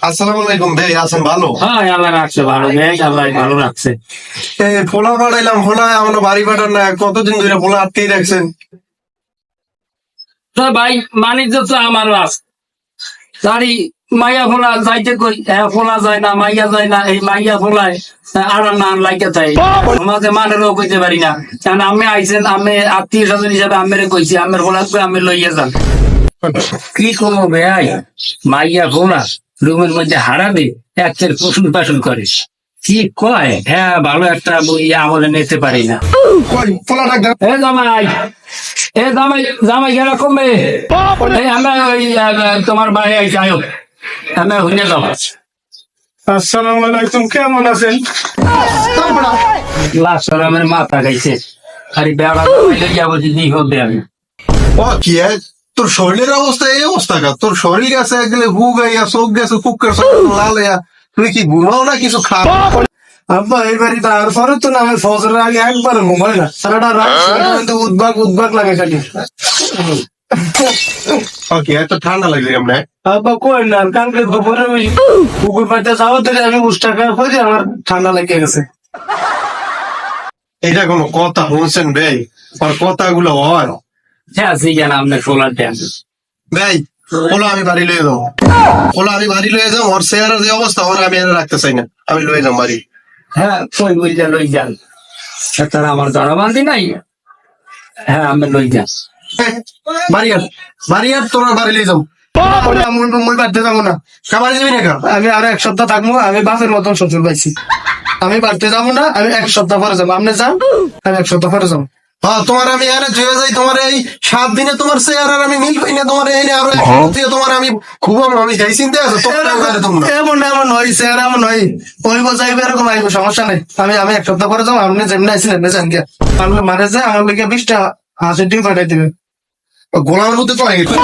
আসসালামু আলাইকুম ভাই, আছেন ভালো? হ্যাঁ, আল্লাহ রাখছে ভালো, বেশ আল্লাহ ভালো রাখছে। ফোলা পাঠাইলাম, ফোলা আমার বাড়ি পাঠান না, কতদিন ধরে ফোলা আটকেই রাখছেন। তো ভাই, বাণিজ্য তো আমারও আছে। গাড়ি মাইয়া ফোলা যাইতে কই, ফোলা যায় না, মাইয়া যায় না। এই মাইয়া ফোলায় আর না লাগে তাই আমাদের মানেরও কইতে পারি না। কারণ আমি আইছেন, আমি আত্মীয় স্বজন হিসাবে আমেরে কইছি, আমের ফোলা আমি লইয়া যান। কি করবো ভাই, মাইয়া ফোলা রুমের মধ্যে হারাবে, একটা প্রশ্ন পাশন করে। কি কয়, হ্যাঁ ভালো একটা বই আমলে নিতে পারি না। ফোলা ডাক দেন। এ জামাই, এ জামাই, জামাই গেলা কমবে। এই আমরা ওই তোমার বাড়ি যাই হোক, আমরা হইলে যাবো। আসসালামু আলাইকুম, কেমন আছেন? লাস্ট আমার মাথা গাইছে, আরে বেড়া লইয়া বলছি নি হবে আমি। ও কি তোর শরীরের অবস্থা এই অবস্থা কা? তোর শরীর গেছে একদম, হু গাইয়া, চোখ গেছে, কুকের লাল হইয়া, তুই কি ঘুমাও না কিছু খাও? আব্বা এই বাড়িতে আর পরে তো না, আমি ফজরের আগে একবার ঘুমাই না, সারাটা রাত কিন্তু উদ্বাগ উদ্বাগ লাগে খালি। ওকে, এত ঠান্ডা লাগছে কেমন? আব্বা কই না, কালকে দুপুরে ওই পুকুর পাড়তে যাওয়া থেকে আমি উষ্টা খাওয়া করে আমার ঠান্ডা লেগে গেছে। এটা কোনো কথা শুনছেন ভাই? আর কথাগুলো হয় হ্যাঁ ঠিক আছে, আপনার সোলার ট্যাঙ্ক ভাই? বলো আমি বাড়ি লয়ে যাবো, বলো আমি বাড়ি লয়ে যাবো। ওর চেহারার যে অবস্থা, ওর আমি আর রাখতে চাই না, আমি লয়ে যাবো বাড়ি। হ্যাঁ কই বইটা লই যান, তারা আমার জনবান্দি নাই। হ্যাঁ আমি লই যান। বাড়ি আর বাড়ি আর তোর বাড়ি লয়ে যাবো। মুই বাড়তে যাবো না, খাবার দিবি না কা? আমি আরো এক সপ্তাহ থাকবো। আমি বাপের মতন শ্বশুর পাইছি, আমি বাড়তে যাবো না। আমি এক সপ্তাহ পরে যাবো, আপনি যান, আমি এক সপ্তাহ পরে যাবো। হ্যাঁ, তোমার আমি এনে জুয়ে যাই, তোমার এই 7 দিনে তোমার চেহারার আমি মিল পাই না, তোমার এনে আরো এক সপ্তাহে তোমার আমি খুব আমি যাই চিনতে আছো তোমরা। এমন এমন হয়েছে আর এমন হয় ওই বোঝাইবে, এরকম আইবো, সমস্যা নেই। আমি এক সপ্তাহ পরে যাবো, আপনি যেমনি আইসিলেন জান গিয়া আমি মারে যায়, আমার লিখে 20টা হাঁসের ডিম পাঠাই দিবে। গোলামের মধ্যে তো হয়ে গেছে।